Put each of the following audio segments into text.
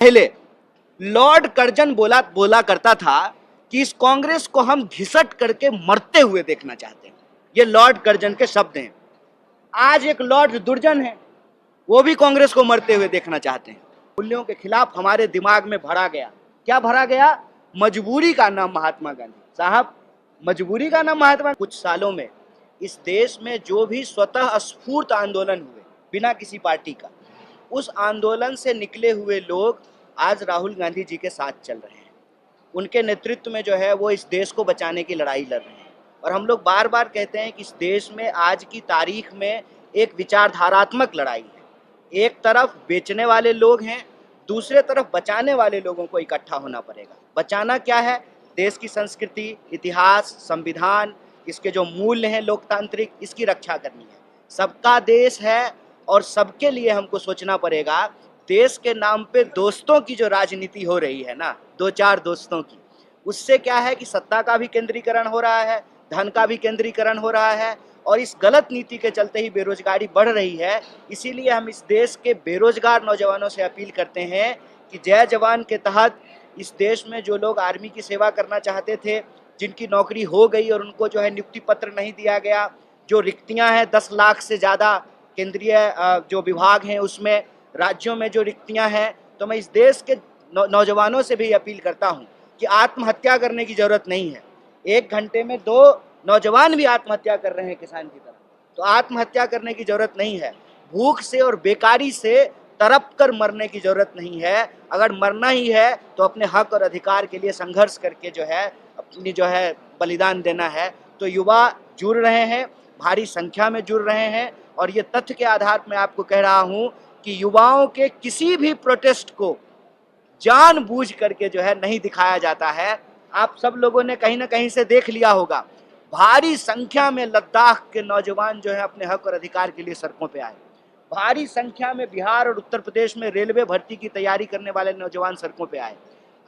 पहले Lord Curzon बोला करता था कि इस कांग्रेस को हम घिसट करके मरते हुए देखना चाहते हैं। ये लॉर्ड कर्जन के शब्द हैं। आज एक लॉर्ड दुर्जन है, वो भी कांग्रेस को मरते हुए देखना चाहते हैं। मूल्यों के खिलाफ हमारे दिमाग में भरा गया, क्या भरा गया? मजबूरी का नाम महात्मा गांधी। साहब, मजबूरी का नाम महात्मा। कुछ सालों में इस देश में जो भी स्वतः स्फूर्त आंदोलन हुए बिना किसी पार्टी का, उस आंदोलन से निकले हुए लोग आज राहुल गांधी जी के साथ चल रहे हैं। उनके नेतृत्व में जो है वो इस देश को बचाने की लड़ाई लड़ रहे हैं। और हम लोग बार बार कहते हैं कि इस देश में आज की तारीख में एक विचारधारात्मक लड़ाई है। एक तरफ बेचने वाले लोग हैं, दूसरे तरफ बचाने वाले लोगों को इकट्ठा होना पड़ेगा। बचाना क्या है? देश की संस्कृति, इतिहास, संविधान, इसके जो मूल्य हैं लोकतांत्रिक, इसकी रक्षा करनी है। सबका देश है और सबके लिए हमको सोचना पड़ेगा। देश के नाम पे दोस्तों की जो राजनीति हो रही है ना, दो चार दोस्तों की, उससे क्या है कि सत्ता का भी केंद्रीकरण हो रहा है, धन का भी केंद्रीकरण हो रहा है और इस गलत नीति के चलते ही बेरोजगारी बढ़ रही है। इसीलिए हम इस देश के बेरोजगार नौजवानों से अपील करते हैं कि जय जवान के तहत इस देश में जो लोग आर्मी की सेवा करना चाहते थे, जिनकी नौकरी हो गई और उनको जो है नियुक्ति पत्र नहीं दिया गया, जो रिक्तियां हैं 10 लाख से ज़्यादा केंद्रीय जो विभाग हैं उसमें, राज्यों में जो रिक्तियां हैं, तो मैं इस देश के नौजवानों से भी अपील करता हूं कि आत्महत्या करने की जरूरत नहीं है। 1 घंटे में 2 नौजवान भी आत्महत्या कर रहे हैं किसान की तरह, तो आत्महत्या करने की जरूरत नहीं है। भूख से और बेकारी से तड़प कर मरने की जरूरत नहीं है। अगर मरना ही है तो अपने हक और अधिकार के लिए संघर्ष करके जो है अपनी जो है बलिदान देना है। तो युवा जुड़ रहे हैं, भारी संख्या में जुड़ रहे हैं और ये तथ्य के आधार पर मैं आपको कह रहा हूं कि युवाओं के किसी भी प्रोटेस्ट को जानबूझ करके जो है नहीं दिखाया जाता है। आप सब लोगों ने कहीं ना कहीं से देख लिया होगा, भारी संख्या में लद्दाख के नौजवान जो है अपने हक और अधिकार के लिए सड़कों पे आए। भारी संख्या में बिहार और उत्तर प्रदेश में रेलवे भर्ती की तैयारी करने वाले नौजवान सड़कों पे आए।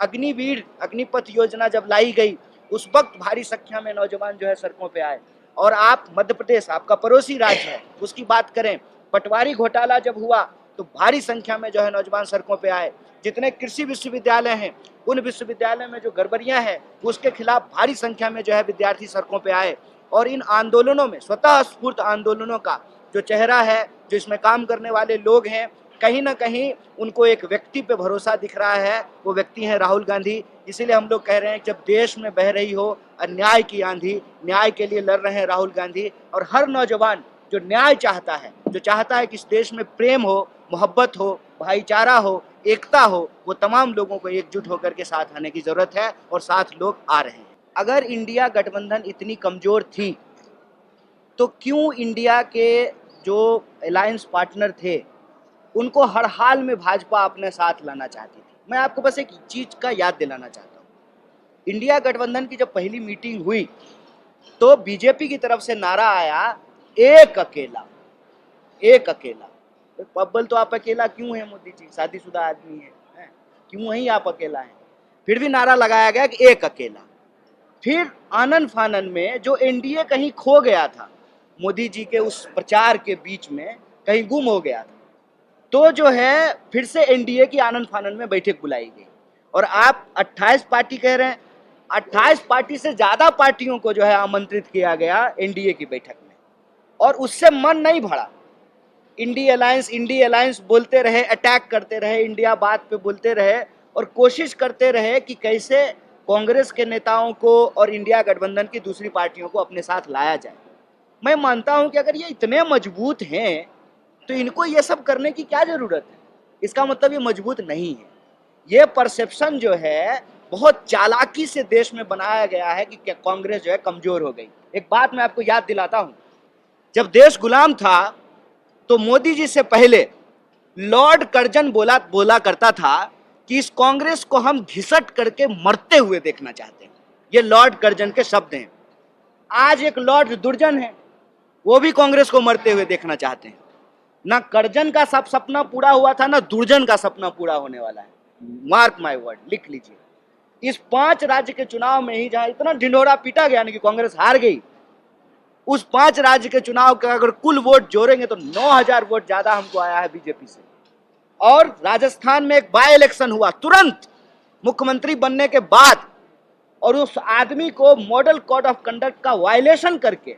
अग्निवीर, अग्निपथ योजना जब लाई गई, उस वक्त भारी संख्या में नौजवान जो है सड़कों पे आए। और आप मध्य प्रदेश, आपका पड़ोसी राज्य है, उसकी बात करें, पटवारी घोटाला जब हुआ तो भारी संख्या में जो है नौजवान सड़कों पे आए। जितने कृषि विश्वविद्यालय हैं, उन विश्वविद्यालय में जो गड़बड़ियां हैं उसके खिलाफ भारी संख्या में जो है विद्यार्थी सड़कों पे आए। और इन आंदोलनों में, स्वतः स्फूर्त आंदोलनों का जो चेहरा है, जो इसमें काम करने वाले लोग हैं, कहीं ना कहीं उनको एक व्यक्ति पे भरोसा दिख रहा है। वो व्यक्ति है राहुल गांधी। इसीलिए हम लोग कह रहे हैं जब देश में बह रही हो अन्याय की आंधी, न्याय के लिए लड़ रहे हैं राहुल गांधी। और हर नौजवान जो न्याय चाहता है, जो चाहता है कि इस देश में प्रेम हो, मोहब्बत हो, भाईचारा हो, एकता हो, वो तमाम लोगों को एकजुट होकर के साथ आने की जरूरत है और साथ लोग आ रहे हैं। अगर इंडिया गठबंधन इतनी कमजोर थी तो क्यों इंडिया के जो अलायंस पार्टनर थे उनको हर हाल में भाजपा अपने साथ लाना चाहती थी? मैं आपको बस एक चीज का याद दिलाना चाहता हूँ। इंडिया गठबंधन की जब पहली मीटिंग हुई तो बीजेपी की तरफ से नारा आया, एक अकेला, एक अकेला। अव्वल तो आप अकेला क्यों है मोदी जी? शादीशुदा आदमी है, क्यों ही आप अकेला हैं? फिर भी नारा लगाया गया कि एक अकेला। फिर आनन फानन में जो एनडीए कहीं खो गया था, मोदी जी के उस प्रचार के बीच में कहीं गुम हो गया था, तो जो है फिर से एनडीए की आनन फानन में बैठक बुलाई गई। और आप 28 पार्टी कह रहे हैं, 28 पार्टी से ज्यादा पार्टियों को जो है आमंत्रित किया गया एनडीए की बैठक में, और उससे मन नहीं भरा। इंडिया अलायंस बोलते रहे, अटैक करते रहे, इंडिया बात पे बोलते रहे और कोशिश करते रहे कि कैसे कांग्रेस के नेताओं को और इंडिया गठबंधन की दूसरी पार्टियों को अपने साथ लाया जाए। मैं मानता हूं कि अगर ये इतने मजबूत हैं तो इनको ये सब करने की क्या जरूरत है? इसका मतलब ये मजबूत नहीं है। ये परसेप्शन जो है बहुत चालाकी से देश में बनाया गया है कि कांग्रेस जो है कमजोर हो गई। एक बात मैं आपको याद दिलाता हूं, जब देश गुलाम था तो मोदी जी से पहले लॉर्ड कर्जन बोला करता था कि इस कांग्रेस को हम घिसट करके मरते हुए देखना चाहते हैं। ये लॉर्ड कर्जन के शब्द हैं। आज एक लॉर्ड दुर्जन है, वो भी कांग्रेस को मरते हुए देखना चाहते हैं। ना कर्जन का सब सपना पूरा हुआ था, ना दुर्जन का सपना पूरा होने वाला है। मार्क माय वर्ड, लिख लीजिए। इस 5 राज्य के चुनाव में ही जहां इतना ढिंढोरा पीटा गया कि कांग्रेस हार गई, उस 5 राज्य के चुनाव का अगर कुल वोट जोड़ेंगे तो 9000 वोट ज्यादा हमको आया है बीजेपी से। और राजस्थान में एक बाय इलेक्शन हुआ तुरंत मुख्यमंत्री बनने के बाद, और उस आदमी को मॉडल कोड ऑफ कंडक्ट का वायलेशन करके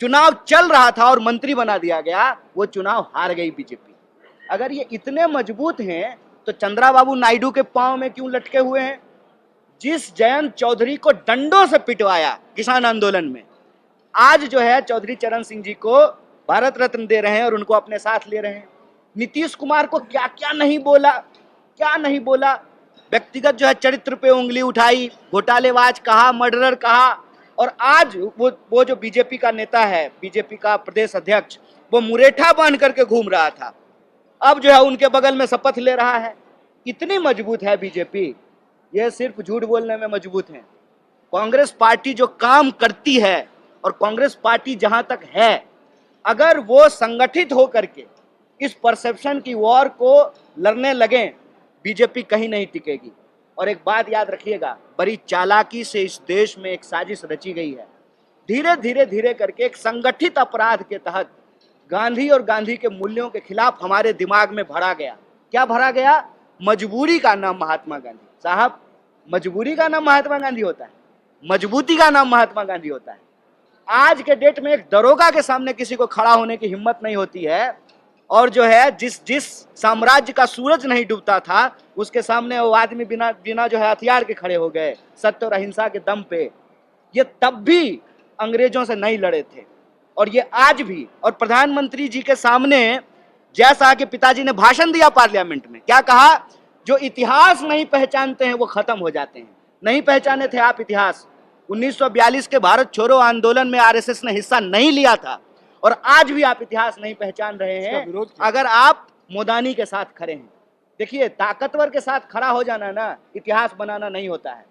चुनाव चल रहा था और मंत्री बना दिया गया, वो चुनाव हार गई बीजेपी। अगर ये इतने मजबूत हैं तो चंद्राबाबू नायडू के पांव में क्यों लटके हुए हैं? जिस जयंत चौधरी को डंडों से पिटवाया किसान आंदोलन में, आज जो है चौधरी चरण सिंह जी को भारत रत्न दे रहे हैं और उनको अपने साथ ले रहे हैं। नीतीश कुमार को क्या क्या नहीं बोला, क्या नहीं बोला। व्यक्तिगत जो है चरित्र पे उंगली उठाई, घोटालेबाज कहा, मर्डरर कहा, और आज वो जो बीजेपी का नेता है, बीजेपी का प्रदेश अध्यक्ष, वो मुरेठा बांध करके घूम रहा था, अब जो है उनके बगल में शपथ ले रहा है। इतनी मजबूत है बीजेपी, ये सिर्फ झूठ बोलने में मजबूत है। कांग्रेस पार्टी जो काम करती है, और कांग्रेस पार्टी जहां तक है, अगर वो संगठित होकर के इस परसेप्शन की वॉर को लड़ने लगे, बीजेपी कहीं नहीं टिकेगी। और एक बात याद रखिएगा, बड़ी चालाकी से इस देश में एक साजिश रची गई है। धीरे धीरे धीरे करके एक संगठित अपराध के तहत गांधी और गांधी के मूल्यों के खिलाफ हमारे दिमाग में भरा गया। क्या भरा गया? मजबूरी का नाम महात्मा गांधी। साहब, मजबूरी का नाम महात्मा गांधी होता है, मजबूती का नाम महात्मा गांधी होता है। आज के डेट में एक दरोगा के सामने किसी को खड़ा होने की हिम्मत नहीं होती है, और जो है जिस साम्राज्य का सूरज नहीं डूबता था, उसके सामने वो आदमी बिना जो है हथियार के खड़े हो गए, सत्य और अहिंसा के दम पे। ये तब भी अंग्रेजों से नहीं लड़े थे, और ये आज भी। और प्रधानमंत्री जी के सामने जैसा कि पिताजी ने भाषण दिया पार्लियामेंट में, क्या कहा? जो इतिहास नहीं पहचानते हैं वो खत्म हो जाते हैं। नहीं पहचाने थे आप इतिहास। 1942 के भारत छोड़ो आंदोलन में आरएसएस ने हिस्सा नहीं लिया था, और आज भी आप इतिहास नहीं पहचान रहे हैं अगर आप मोदानी के साथ खड़े हैं। देखिए, ताकतवर के साथ खड़ा हो जाना ना इतिहास बनाना नहीं होता है,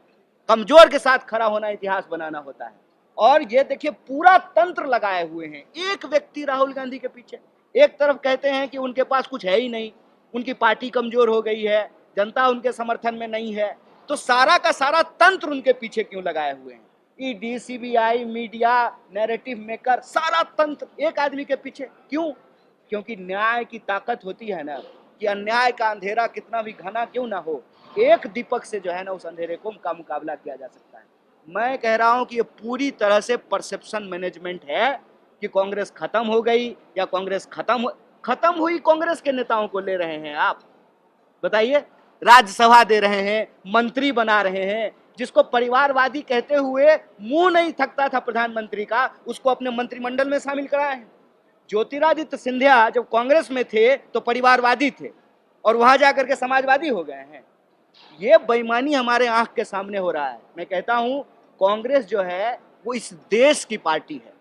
कमजोर के साथ खड़ा होना इतिहास बनाना होता है। और ये देखिए, पूरा तंत्र लगाए हुए हैं एक व्यक्ति राहुल गांधी के पीछे। एक तरफ कहते हैं कि उनके पास कुछ है ही नहीं, उनकी पार्टी कमजोर हो गई है, जनता उनके समर्थन में नहीं है, तो सारा का सारा तंत्र उनके पीछे क्यों लगाए हुए हैं? ED, CBI, media, narrative maker, सारा तंत्र एक आदमी के पीछे क्यों? क्योंकि न्याय की ताकत होती है ना, कि अन्याय का अंधेरा कितना भी घना क्यों ना हो, एक दीपक से जो है ना उस अंधेरे का मुकाबला किया जा सकता है। मैं कह रहा हूं कि ये पूरी तरह से परसेप्शन मैनेजमेंट है कि कांग्रेस खत्म हो गई, या कांग्रेस खत्म हुई कांग्रेस के नेताओं को ले रहे हैं आप। बताइए, राज्यसभा दे रहे हैं, मंत्री बना रहे हैं। जिसको परिवारवादी कहते हुए मुंह नहीं थकता था प्रधानमंत्री का, उसको अपने मंत्रिमंडल में शामिल कराए हैं। ज्योतिरादित्य सिंधिया जब कांग्रेस में थे तो परिवारवादी थे, और वहां जाकर के समाजवादी हो गए हैं। ये बेईमानी हमारे आंख के सामने हो रहा है। मैं कहता हूं, कांग्रेस जो है वो इस देश की पार्टी है।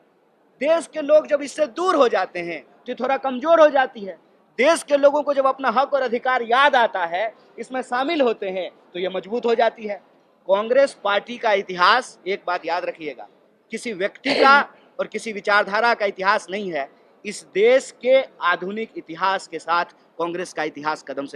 देश के लोग जब इससे दूर हो जाते हैं तो थोड़ा कमजोर हो जाती है। देश के लोगों को जब अपना हक और अधिकार याद आता है, इसमें शामिल होते हैं, तो ये मजबूत हो जाती है। कांग्रेस पार्टी का इतिहास, एक बात याद रखिएगा, किसी व्यक्ति का और किसी विचारधारा का इतिहास नहीं है। इस देश के आधुनिक इतिहास के साथ कांग्रेस का इतिहास कदम से